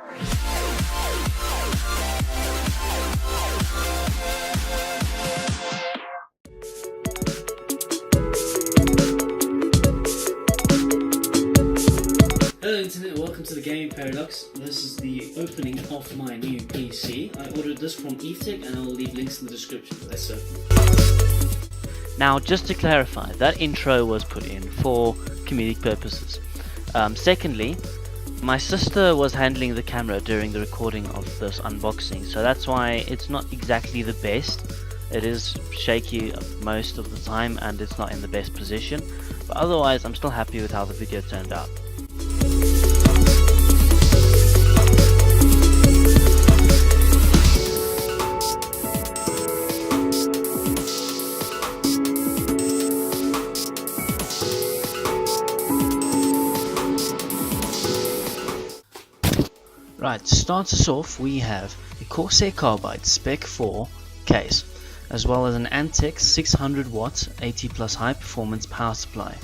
Hello Internet, welcome to the Gaming Paradox. This is the opening of my new PC. I ordered this from Etech and I'll leave links in the description. Let's open. Now, just to clarify, that intro was put in for comedic purposes. Secondly, my sister was handling the camera during the recording of this unboxing, so that's why it's not exactly the best. It is shaky most of the time and it's not in the best position, but otherwise I'm still happy with how the video turned out. Right, to start us off, we have a Corsair Carbide Spec 4 case, as well as an Antec 600 watt 80 plus high performance power supply.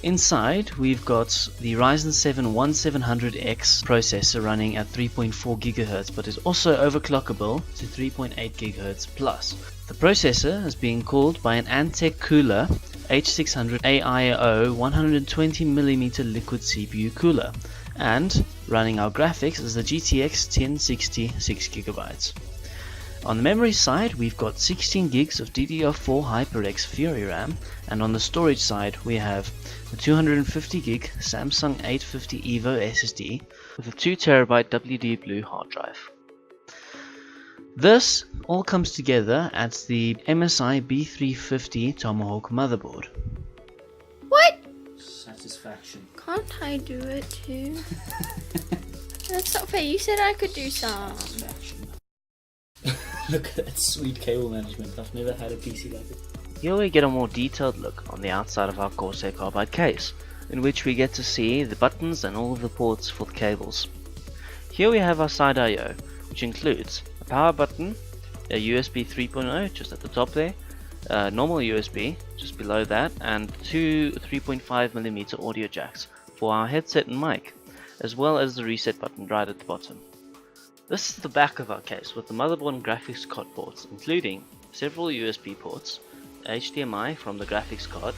Inside we've got the Ryzen 7 1700X processor running at 3.4 GHz, but is also overclockable to 3.8 GHz plus. The processor is being cooled by an Antec cooler H600 AIO 120mm liquid CPU cooler, and running our graphics is the GTX 1060 6GB. On the memory side, we've got 16 gigs of DDR4 HyperX Fury RAM, and on the storage side we have the 250 gig Samsung 850 EVO SSD with a 2TB WD Blue hard drive. This all comes together at the MSI B350 Tomahawk motherboard. What? Satisfaction. Can't I do it too? That's not fair. You said I could do some. Satisfaction. Look at that sweet cable management. I've never had a PC like it. Here we get a more detailed look on the outside of our Corsair Carbide case, in which we get to see the buttons and all of the ports for the cables. Here we have our side I/O, which includes a power button, a USB 3.0 just at the top there, normal USB just below that, and two 3.5mm audio jacks for our headset and mic, as well as the reset button right at the bottom. This is the back of our case with the motherboard and graphics card ports, including several USB ports, HDMI from the graphics card,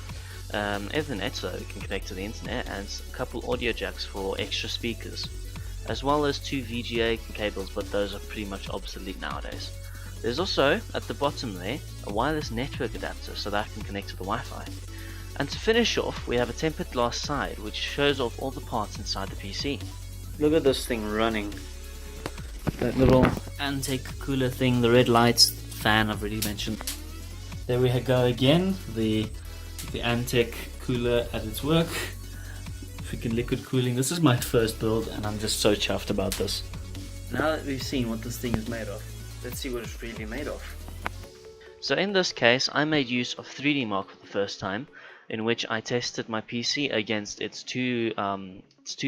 Ethernet so we can connect to the internet, and a couple audio jacks for extra speakers, as well as two VGA cables, but those are pretty much obsolete nowadays. There's also, at the bottom there, a wireless network adapter so that I can connect to the Wi-Fi. And to finish off, we have a tempered glass side which shows off all the parts inside the PC. Look at this thing running. That little Antec cooler thing, the red lights, fan I've already mentioned. There we go again, the Antec cooler at its work. Freaking liquid cooling. This is my first build and I'm just so chuffed about this. Now that we've seen what this thing is made of, let's see what it's really made of. So in this case, I made use of 3D Mark for the first time, in which I tested my PC against its two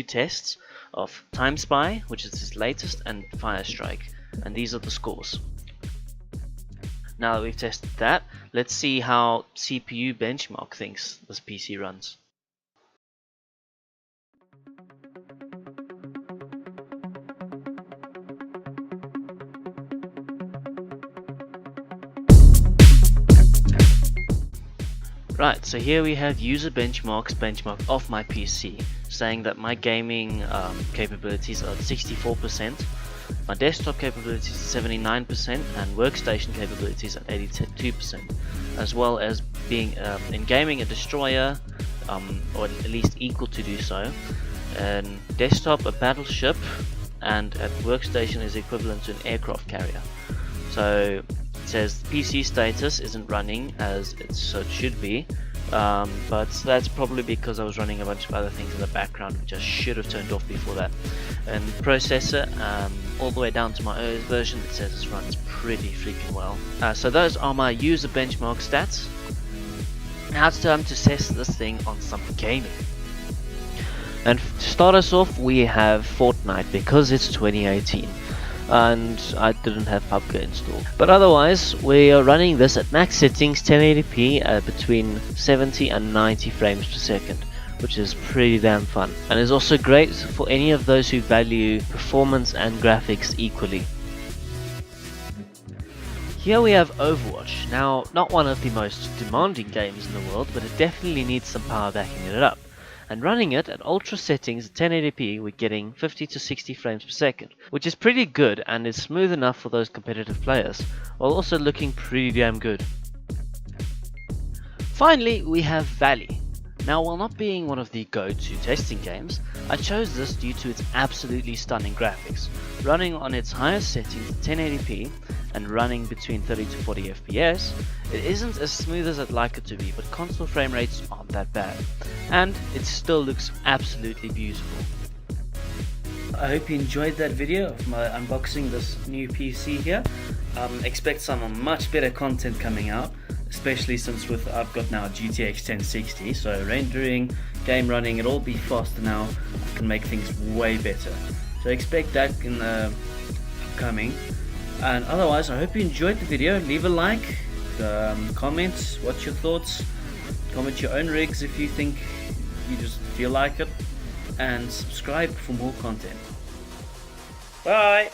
tests of Time Spy, which is its latest, and Firestrike, and these are the scores. Now that we've tested that, let's see how CPU Benchmark thinks this PC runs. Right, so here we have user benchmark's benchmark of my PC, saying that my gaming capabilities are at 64%, my desktop capabilities at 79%, and workstation capabilities at 82%, as well as being in gaming a destroyer, or at least equal to do so, and desktop a battleship, and at workstation is equivalent to an aircraft carrier. So it says PC status isn't running as it should be, but that's probably because I was running a bunch of other things in the background which I should have turned off before that. And processor, all the way down to my OS version, it says it runs pretty freaking well. So those are my user benchmark stats. Now it's time to test this thing on some gaming. And to start us off, we have Fortnite because it's 2018. And I didn't have PUBG installed. But otherwise, we are running this at max settings 1080p at between 70 and 90 frames per second, which is pretty damn fun, and is also great for any of those who value performance and graphics equally. Here we have Overwatch. Now, not one of the most demanding games in the world, but it definitely needs some power backing it up. And running it at ultra settings at 1080p, we're getting 50 to 60 frames per second, which is pretty good and is smooth enough for those competitive players, while also looking pretty damn good. Finally, we have Valley. Now, while not being one of the go-to testing games, I chose this due to its absolutely stunning graphics. Running on its highest settings at 1080p and running between 30 to 40 FPS, it isn't as smooth as I'd like it to be, but console frame rates aren't that bad, and it still looks absolutely beautiful. I hope you enjoyed that video of my unboxing this new PC here. Expect some much better content coming out, especially since I've got now a GTX 1060, so rendering, game running, it'll all be faster now. I can make things way better. So expect that in the upcoming. And otherwise, I hope you enjoyed the video. Leave a like, comment what's your thoughts, comment your own rigs if you think you just feel like it, and subscribe for more content. Bye!